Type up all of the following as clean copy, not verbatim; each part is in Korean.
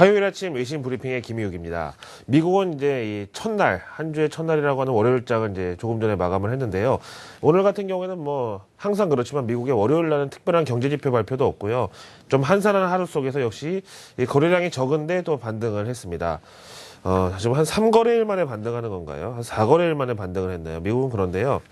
화요일 아침 외신 브리핑의 김희욱입니다. 미국은 이제 이 첫날, 한 주의 첫날이라고 하는 월요일장을 이제 조금 전에 마감을 했는데요. 오늘 같은 경우에는 뭐 항상 그렇지만 미국의 월요일 날은 특별한 경제지표 발표도 없고요. 좀 한산한 하루 속에서 역시 이 거래량이 적은데 또 반등을 했습니다. 지금 한 3거래일 만에 반등하는 건가요? 한 4거래일 만에 반등을 했나요? 미국은 그런데요.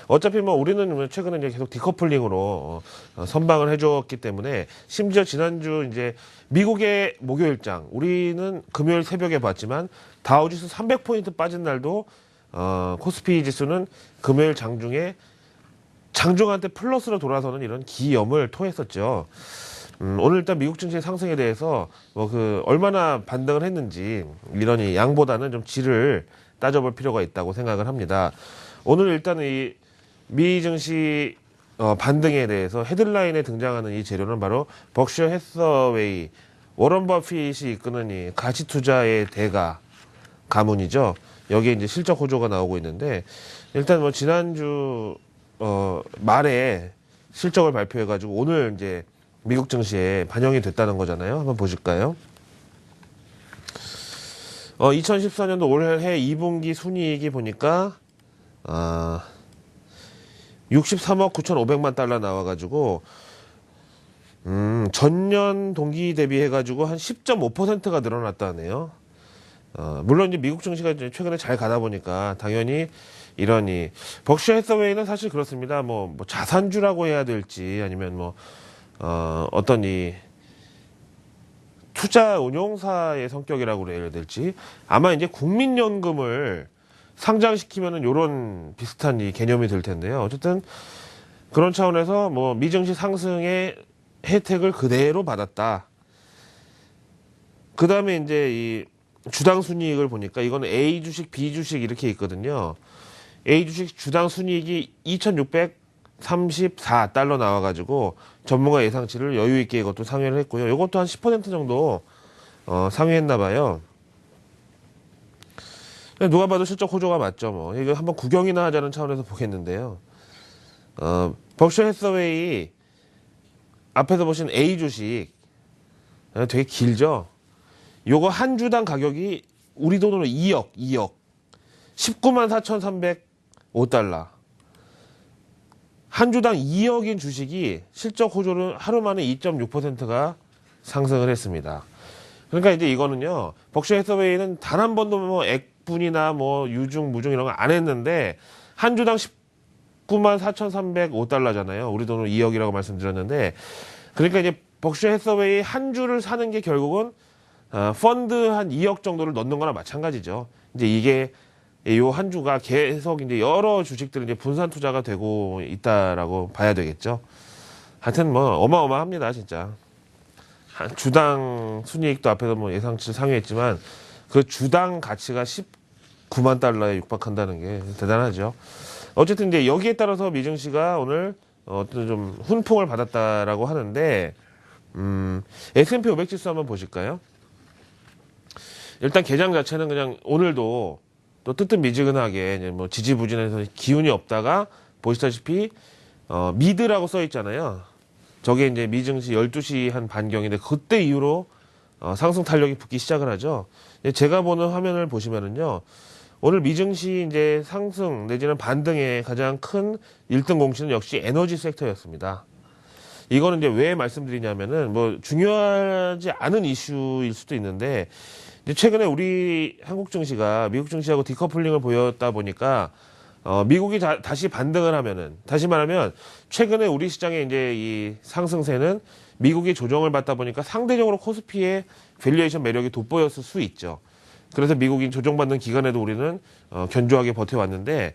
어차피 뭐 우리는 최근에 이제 계속 디커플링으로 선방을 해줬기 때문에 심지어 지난주 이제 미국의 목요일장, 우리는 금요일 새벽에 봤지만 다우지수 300포인트 빠진 날도 코스피 지수는 금요일 장중에 장중한테 플러스로 돌아서는 이런 기염을 토했었죠. 오늘 일단 미국 증시 상승에 대해서 얼마나 반등을 했는지 이런 이 양보다는 좀 질을 따져볼 필요가 있다고 생각을 합니다. 오늘 일단 이 미 증시 반등에 대해서 헤드라인에 등장하는 이 재료는 바로 벅셔 해서웨이, 워런 버핏이 이끄는 이 가치 투자의 대가 가문이죠. 여기에 이제 실적 호조가 나오고 있는데 일단 뭐 지난주 말에 실적을 발표해가지고 오늘 이제 미국 증시에 반영이 됐다는 거잖아요. 한번 보실까요? 2014년도 올해 2분기 순이익이 보니까 63억 9,500만 달러 나와가지고 전년 동기 대비해가지고 한 10.5%가 늘어났다네요. 물론 이제 미국 증시가 이제 최근에 잘 가다 보니까 당연히 이런 이 벅셔 해서웨이는 사실 그렇습니다. 뭐 자산주라고 해야 될지 아니면 어떤 이 투자 운용사의 성격이라고 해야 될지 아마 이제 국민연금을 상장시키면은 요런 비슷한 이 개념이 될 텐데요. 어쨌든 그런 차원에서 뭐 미증시 상승의 혜택을 그대로 받았다. 그 다음에 이제 이 주당 순이익을 보니까 이거는 A 주식, B 주식 이렇게 있거든요. A 주식 주당 순이익이 2,634달러 나와가지고 전문가 예상치를 여유 있게 이것도 상회를 했고요. 이것도 한 10% 정도 상회했나 봐요. 누가 봐도 실적 호조가 맞죠. 뭐 이거 한번 구경이나 하자는 차원에서 보겠는데요. 벅셔 해서웨이 앞에서 보신 A 주식 되게 길죠. 요거 한 주당 가격이 우리 돈으로 2억 19만 4,305달러. 한 주당 2억인 주식이 실적 호조는 하루 만에 2.6%가 상승을 했습니다. 그러니까 이제 이거는요, 벅셔 해서웨이는 단 한 번도 뭐 액분이나 뭐 유중, 무중 이런 거 안 했는데, 한 주당 19만 4,305달러잖아요. 우리 돈으로 2억이라고 말씀드렸는데, 그러니까 이제 벅셔 해서웨이 한 주를 사는 게 결국은, 펀드 한 2억 정도를 넣는 거나 마찬가지죠. 이제 이게 요 한 주가 계속 이제 여러 주식들이 이제 분산 투자가 되고 있다라고 봐야 되겠죠. 하여튼 뭐 어마어마합니다, 진짜. 한 주당 순이익도 앞에서 뭐 예상치를 상회했지만 그 주당 가치가 19만 달러에 육박한다는 게 대단하죠. 어쨌든 이제 여기에 따라서 미증시가 오늘 어떤 좀 훈풍을 받았다라고 하는데 S&P 500 지수 한번 보실까요? 일단 개장 자체는 그냥 오늘도 또 뜨뜻미지근하게 뭐 지지부진해서 기운이 없다가 보시다시피 미드라고 써 있잖아요. 저게 이제 미증시 12시 한 반경인데 그때 이후로 상승 탄력이 붙기 시작을 하죠. 제가 보는 화면을 보시면은요. 오늘 미증시 이제 상승 내지는 반등의 가장 큰 1등 공신은 역시 에너지 섹터였습니다. 이거는 이제 왜 말씀드리냐면은 뭐 중요하지 않은 이슈일 수도 있는데 최근에 우리 한국 증시가 미국 증시하고 디커플링을 보였다 보니까 미국이 다시 반등을 하면은 다시 말하면 최근에 우리 시장의 이제 이 상승세는 미국이 조정을 받다 보니까 상대적으로 코스피의 밸류에이션 매력이 돋보였을 수 있죠. 그래서 미국이 조정받는 기간에도 우리는 견조하게 버텨왔는데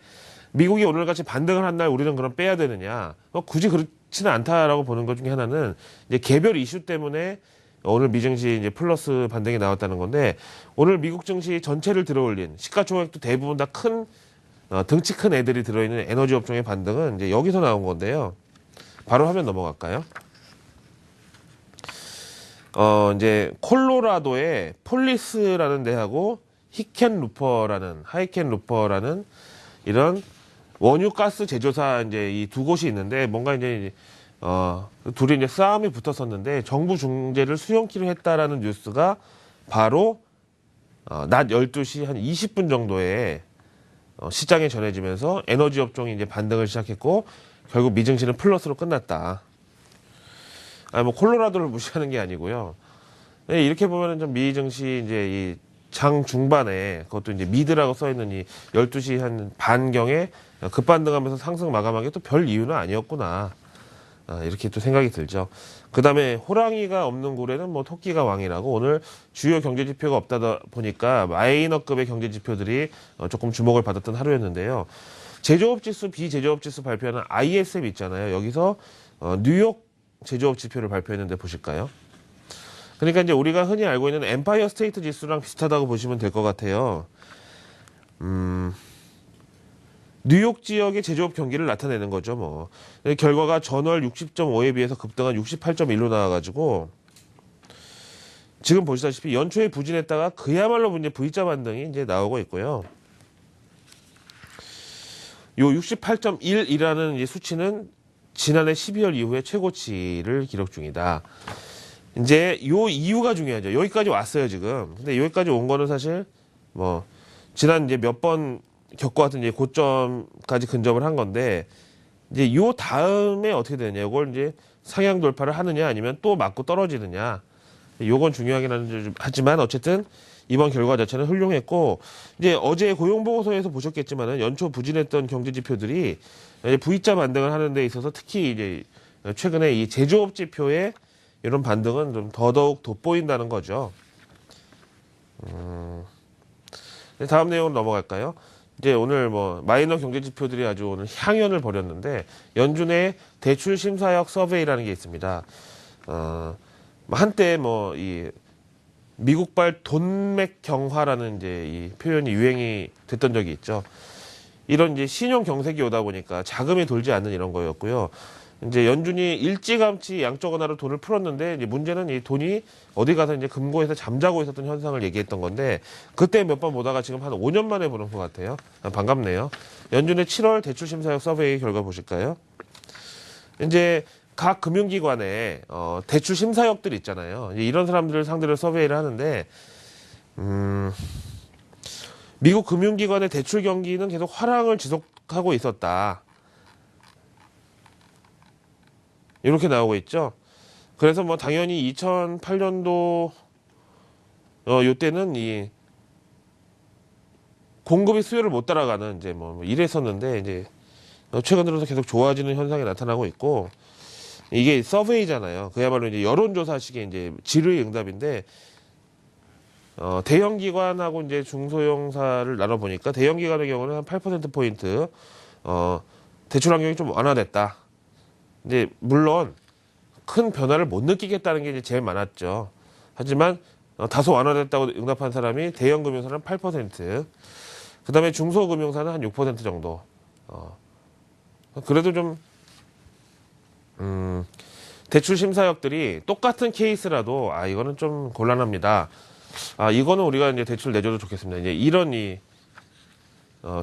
미국이 오늘같이 반등을 한 날 우리는 그럼 빼야 되느냐? 굳이 그렇지는 않다라고 보는 것 중에 하나는 이제 개별 이슈 때문에 오늘 미증시 이제 플러스 반등이 나왔다는 건데 오늘 미국 증시 전체를 들어올린 시가총액도 대부분 다 큰 등치 큰 애들이 들어있는 에너지 업종의 반등은 이제 여기서 나온 건데요. 바로 화면 넘어갈까요? 이제 콜로라도의 폴리스라는 데하고 하이켄 루퍼라는 이런 원유 가스 제조사 이제 이 두 곳이 있는데 뭔가 이제 둘이 이제 싸움이 붙었었는데 정부 중재를 수용키로 했다라는 뉴스가 바로 낮 12시 한 20분 정도에 시장에 전해지면서 에너지 업종이 이제 반등을 시작했고 결국 미증시는 플러스로 끝났다. 뭐 콜로라도를 무시하는 게 아니고요. 네, 이렇게 보면은 좀 미증시 이제 이 장 중반에 그것도 이제 미드라고 써 있는 이 12시 한 반경에 급반등하면서 상승 마감한 게 또 별 이유는 아니었구나. 이렇게 또 생각이 들죠. 그 다음에 호랑이가 없는 굴에는 뭐 토끼가 왕이라고 오늘 주요 경제 지표가 없다 보니까 마이너급의 경제 지표들이 조금 주목을 받았던 하루였는데요. 제조업 지수, 비제조업 지수 발표하는 ISM 있잖아요. 여기서 뉴욕 제조업 지표를 발표했는데 보실까요? 그러니까 이제 우리가 흔히 알고 있는 엠파이어 스테이트 지수랑 비슷하다고 보시면 될 것 같아요. 뉴욕 지역의 제조업 경기를 나타내는 거죠, 뭐. 결과가 전월 60.5에 비해서 급등한 68.1로 나와가지고, 지금 보시다시피 연초에 부진했다가 그야말로 이제 V자 반등이 이제 나오고 있고요. 요 68.1이라는 이제 수치는 지난해 12월 이후에 최고치를 기록 중이다. 이제 요 이유가 중요하죠. 여기까지 왔어요, 지금. 근데 여기까지 온 거는 사실, 뭐, 지난 이제 몇 번 겪어왔던 이제 고점까지 근접을 한 건데, 이제 요 다음에 어떻게 되느냐. 이걸 이제 상향 돌파를 하느냐 아니면 또 맞고 떨어지느냐. 요건 중요하긴 하지만 어쨌든 이번 결과 자체는 훌륭했고, 이제 어제 고용보고서에서 보셨겠지만은 연초 부진했던 경제 지표들이 이제 V자 반등을 하는 데 있어서 특히 이제 최근에 이 제조업 지표에 이런 반등은 좀 더더욱 돋보인다는 거죠. 다음 내용으로 넘어갈까요? 이제 오늘 뭐 마이너 경제 지표들이 아주 오늘 향연을 벌였는데 연준의 대출 심사역 서베이라는 게 있습니다. 한때 뭐 이 미국발 돈맥 경화라는 이제 이 표현이 유행이 됐던 적이 있죠. 이런 이제 신용 경색이 오다 보니까 자금이 돌지 않는 이런 거였고요. 이제 연준이 일찌감치 양적 완화로 돈을 풀었는데 이제 문제는 이 돈이 어디 가서 이제 금고에서 잠자고 있었던 현상을 얘기했던 건데 그때 몇 번 보다가 지금 한 5년 만에 보는 것 같아요. 반갑네요. 연준의 7월 대출 심사역 서베이 결과 보실까요? 이제 각 금융기관에 대출 심사역들 있잖아요. 이런 사람들을 상대로 서베이를 하는데 미국 금융기관의 대출 경기는 계속 하락을 지속하고 있었다. 이렇게 나오고 있죠. 그래서 뭐 당연히 2008년도 요때는 이 공급이 수요를 못 따라가는 이제 뭐 이랬었는데 이제 최근 들어서 계속 좋아지는 현상이 나타나고 있고 이게 서베이잖아요. 그야말로 이제 여론조사식의 이제 질의 응답인데 대형 기관하고 이제 중소형사를 나눠 보니까 대형 기관의 경우는 한 8% 포인트 대출 환경이 좀 완화됐다. 이제 물론 큰 변화를 못 느끼겠다는 게 이제 제일 많았죠. 하지만 다소 완화됐다고 응답한 사람이 대형 금융사는 8%, 그다음에 중소금융사는 한 6% 정도. 그래도 좀 대출 심사역들이 똑같은 케이스라도 이거는 좀 곤란합니다. 이거는 우리가 이제 대출 내줘도 좋겠습니다. 이제 이런 이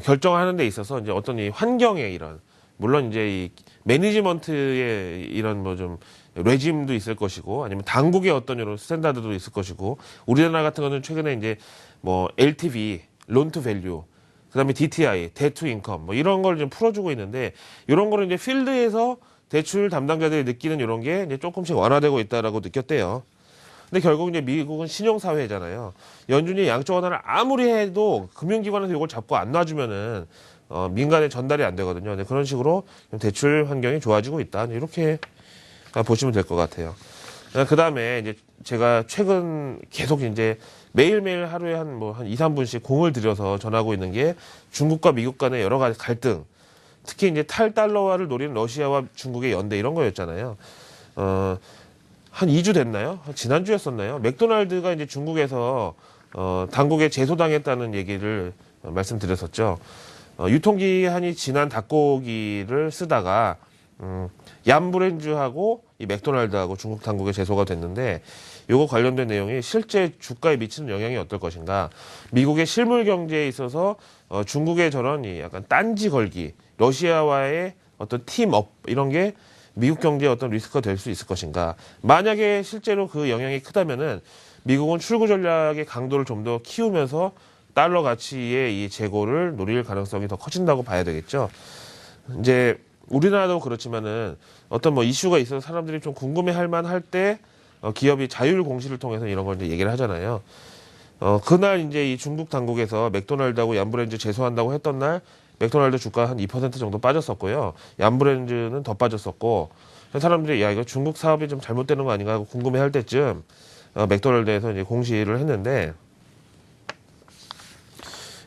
결정하는 데 있어서 이제 어떤 이 환경의 이런 물론 이제 이 매니지먼트의 이런 뭐 좀 레짐도 있을 것이고 아니면 당국의 어떤 이런 스탠다드도 있을 것이고 우리나라 같은 거는 최근에 이제 뭐 LTV, 론 투 밸류, 그다음에 DTI, 데트 투 인컴 뭐 이런 걸 좀 풀어주고 있는데 이런 거를 이제 필드에서 대출 담당자들이 느끼는 이런 게 이제 조금씩 완화되고 있다라고 느꼈대요. 근데 결국 이제 미국은 신용사회잖아요. 연준이 양적 완화를 아무리 해도 금융기관에서 이걸 잡고 안 놔주면은 민간에 전달이 안 되거든요. 근데 그런 식으로 대출 환경이 좋아지고 있다. 이렇게 보시면 될 것 같아요. 그 다음에 이제 제가 최근 계속 이제 매일매일 하루에 한 2, 3분씩 공을 들여서 전하고 있는 게 중국과 미국 간의 여러 가지 갈등. 특히 이제 탈달러화를 노리는 러시아와 중국의 연대 이런 거였잖아요. 한 2주 됐나요? 지난주였었나요? 맥도날드가 이제 중국에서 당국에 제소당했다는 얘기를 말씀드렸었죠. 유통기한이 지난 닭고기를 쓰다가 얌브렌즈하고 이 맥도날드하고 중국 당국에 제소가 됐는데 요거 관련된 내용이 실제 주가에 미치는 영향이 어떨 것인가. 미국의 실물 경제에 있어서 중국의 저런 이 약간 딴지 걸기, 러시아와의 어떤 팀업 이런 게 미국 경제에 어떤 리스크가 될 수 있을 것인가. 만약에 실제로 그 영향이 크다면은 미국은 출구 전략의 강도를 좀 더 키우면서 달러 가치의 이 재고를 노릴 가능성이 더 커진다고 봐야 되겠죠. 이제 우리나라도 그렇지만은 어떤 뭐 이슈가 있어서 사람들이 좀 궁금해할 만할 때 기업이 자율 공시를 통해서 이런 걸 이제 얘기를 하잖아요. 그날 이제 이 중국 당국에서 맥도날드하고 얀브레인즈 제소한다고 했던 날 맥도날드 주가 한 2% 정도 빠졌었고요. 얀브레인즈는 더 빠졌었고 사람들이 야 이거 중국 사업이 좀 잘못되는 거 아닌가 하고 궁금해할 때쯤 맥도날드에서 이제 공시를 했는데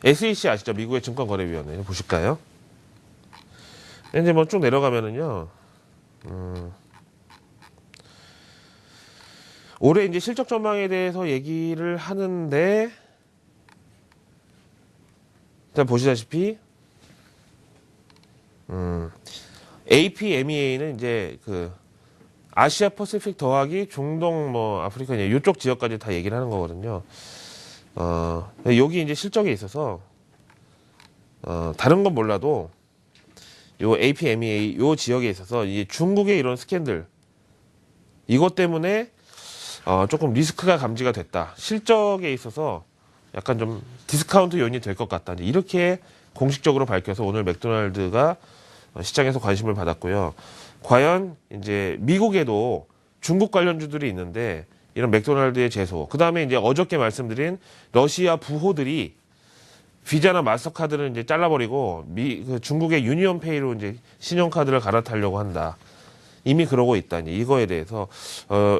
SEC 아시죠? 미국의 증권거래위원회 보실까요? 이제 뭐 쭉 내려가면은요. 올해 이제 실적 전망에 대해서 얘기를 하는데 일단 보시다시피 APMEA는 이제 그 아시아 퍼시픽 더하기 중동 뭐 아프리카 이쪽 지역까지 다 얘기를 하는 거거든요. 여기 이제 실적에 있어서 다른 건 몰라도 요 APMEA 요 지역에 있어서 이 중국의 이런 스캔들 이것 때문에 조금 리스크가 감지가 됐다. 실적에 있어서 약간 좀 디스카운트 요인이 될 것 같다. 이렇게 공식적으로 밝혀서 오늘 맥도날드가 시장에서 관심을 받았고요. 과연 이제 미국에도 중국 관련주들이 있는데 이런 맥도날드의 제소, 그 다음에 이제 어저께 말씀드린 러시아 부호들이 비자나 마스터카드를 이제 잘라버리고 그 중국의 유니온페이로 이제 신용카드를 갈아타려고 한다. 이미 그러고 있다. 이제 이거에 대해서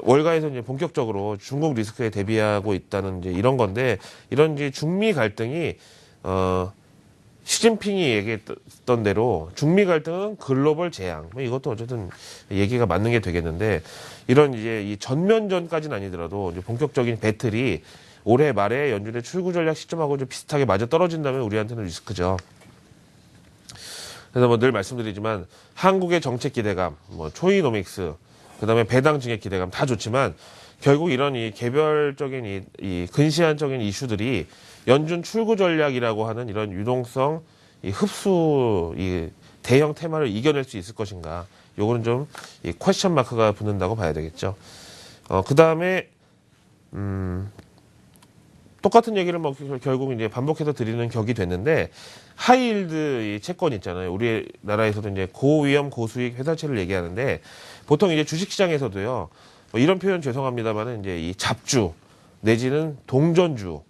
월가에서 이제 본격적으로 중국 리스크에 대비하고 있다는 이제 이런 건데 이런 이제 중미 갈등이 시진핑이 얘기했던 대로 중미 갈등은 글로벌 재앙. 뭐 이것도 어쨌든 얘기가 맞는 게 되겠는데 이런 이제 이 전면전까지는 아니더라도 이제 본격적인 배틀이 올해 말에 연준의 출구 전략 시점하고 좀 비슷하게 맞아 떨어진다면 우리한테는 리스크죠. 그래서 뭐 늘 말씀드리지만 한국의 정책 기대감, 뭐 초이노믹스, 그다음에 배당 증액 기대감 다 좋지만 결국 이런 이 개별적인 이 근시안적인 이슈들이 연준 출구 전략이라고 하는 이런 유동성, 이 흡수, 이 대형 테마를 이겨낼 수 있을 것인가? 요거는 좀 이 퀘스천 마크가 붙는다고 봐야 되겠죠. 그다음에 똑같은 얘기를 뭐 결국 이제 반복해서 드리는 격이 됐는데 하이힐드 이 채권 있잖아요. 우리나라에서도 이제 고위험 고수익 회사채를 얘기하는데 보통 이제 주식시장에서도요. 뭐 이런 표현 죄송합니다만은 이제 이 잡주 내지는 동전주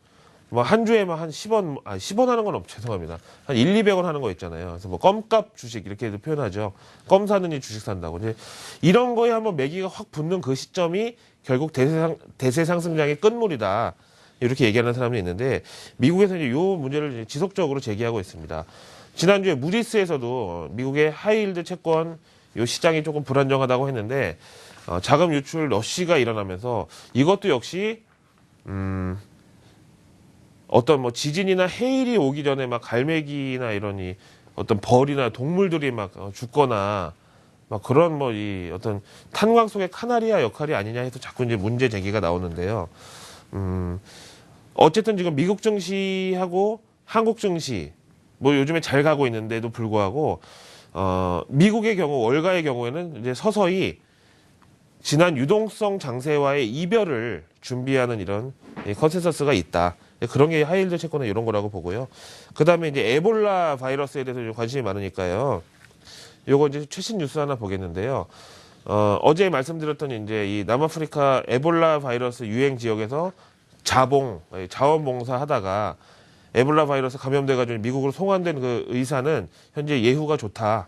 뭐 한 주에만 한 10원 10원 하는 건 죄송합니다. 한 1, 200원 하는 거 있잖아요. 그래서 뭐 껌값 주식 이렇게도 표현하죠. 껌 사느니 주식 산다고. 이제 이런 거에 한번 매기가 확 붙는 그 시점이 결국 대세 상승장의 끝물이다. 이렇게 얘기하는 사람이 있는데 미국에서 이제 이 문제를 이제 지속적으로 제기하고 있습니다. 지난주에 무디스에서도 미국의 하이힐드 채권 이 시장이 조금 불안정하다고 했는데 자금 유출 러시가 일어나면서 이것도 역시 어떤 뭐 지진이나 해일이 오기 전에 막 갈매기나 이런 이 어떤 벌이나 동물들이 막 죽거나 막 그런 뭐 이 어떤 탄광 속의 카나리아 역할이 아니냐 해서 자꾸 이제 문제 제기가 나오는데요. 어쨌든 지금 미국 증시하고 한국 증시 뭐 요즘에 잘 가고 있는데도 불구하고 미국의 경우 월가의 경우에는 이제 서서히 지난 유동성 장세와의 이별을 준비하는 이런 컨센서스가 있다. 그런 게 하이힐드 채권은 이런 거라고 보고요. 그 다음에 이제 에볼라 바이러스에 대해서 관심이 많으니까요. 요거 이제 최신 뉴스 하나 보겠는데요. 어제 말씀드렸던 이제 이 남아프리카 에볼라 바이러스 유행 지역에서 자원봉사 하다가 에볼라 바이러스 감염돼가지고 미국으로 송환된 그 의사는 현재 예후가 좋다.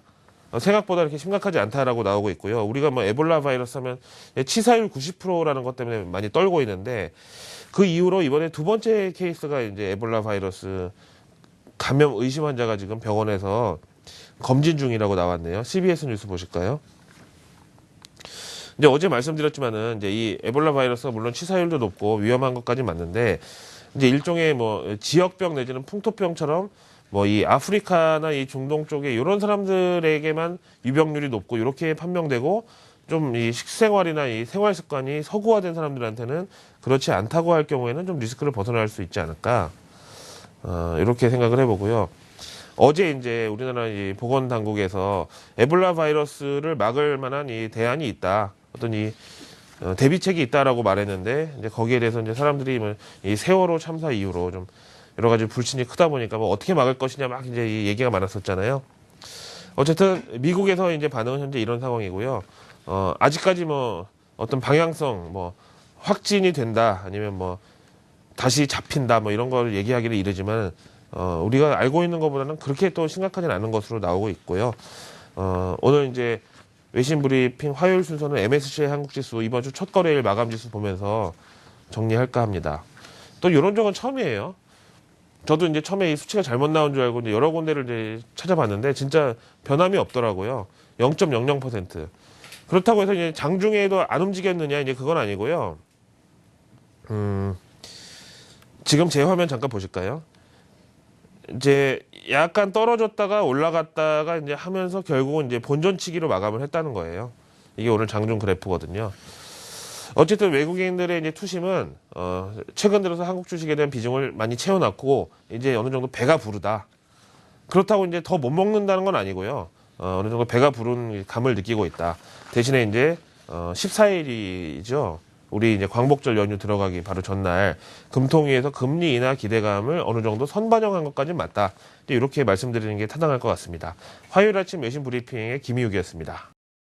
생각보다 이렇게 심각하지 않다라고 나오고 있고요. 우리가 뭐 에볼라 바이러스 하면 치사율 90%라는 것 때문에 많이 떨고 있는데 그 이후로 이번에 두 번째 케이스가 이제 에볼라 바이러스 감염 의심 환자가 지금 병원에서 검진 중이라고 나왔네요. CBS 뉴스 보실까요? 이제 어제 말씀드렸지만은 이제 이 에볼라 바이러스가 물론 치사율도 높고 위험한 것까지 맞는데 이제 일종의 뭐 지역병 내지는 풍토병처럼 뭐 이 아프리카나 이 중동 쪽에 이런 사람들에게만 유병률이 높고 이렇게 판명되고 좀 이 식생활이나 이 생활 습관이 서구화된 사람들한테는 그렇지 않다고 할 경우에는 좀 리스크를 벗어날 수 있지 않을까 이렇게 생각을 해보고요. 어제 이제 우리나라 이 보건당국에서 에볼라 바이러스를 막을 만한 이 대안이 있다. 어떤 이 대비책이 있다라고 말했는데 이제 거기에 대해서 이제 사람들이 이 세월호 참사 이후로 좀 여러 가지 불신이 크다 보니까 뭐 어떻게 막을 것이냐 막 이제 이 얘기가 많았었잖아요. 어쨌든 미국에서 이제 반응은 현재 이런 상황이고요. 아직까지 뭐 어떤 방향성 뭐 확진이 된다 아니면 뭐 다시 잡힌다 뭐 이런 걸 얘기하기는 이르지만 우리가 알고 있는 것보다는 그렇게 또 심각하진 않은 것으로 나오고 있고요. 오늘 이제 외신 브리핑 화요일 순서는 MSCI 한국지수 이번 주 첫 거래일 마감 지수 보면서 정리할까 합니다. 또 이런 적은 처음이에요. 저도 이제 처음에 이 수치가 잘못 나온 줄 알고 이제 여러 군데를 이제 찾아봤는데 진짜 변함이 없더라고요. 0.00%. 그렇다고 해서 이제 장중에도 안 움직였느냐 이제 그건 아니고요. 지금 제 화면 잠깐 보실까요? 이제 약간 떨어졌다가 올라갔다가 이제 하면서 결국은 이제 본전치기로 마감을 했다는 거예요. 이게 오늘 장중 그래프거든요. 어쨌든 외국인들의 이제 투심은 최근 들어서 한국 주식에 대한 비중을 많이 채워놨고 이제 어느 정도 배가 부르다. 그렇다고 이제 더 못 먹는다는 건 아니고요. 어느 정도 배가 부른 감을 느끼고 있다. 대신에 이제 14일이죠. 우리 이제 광복절 연휴 들어가기 바로 전날 금통위에서 금리 인하 기대감을 어느 정도 선반영한 것까지는 맞다. 이렇게 말씀드리는 게 타당할 것 같습니다. 화요일 아침 외신 브리핑의 김희욱이었습니다.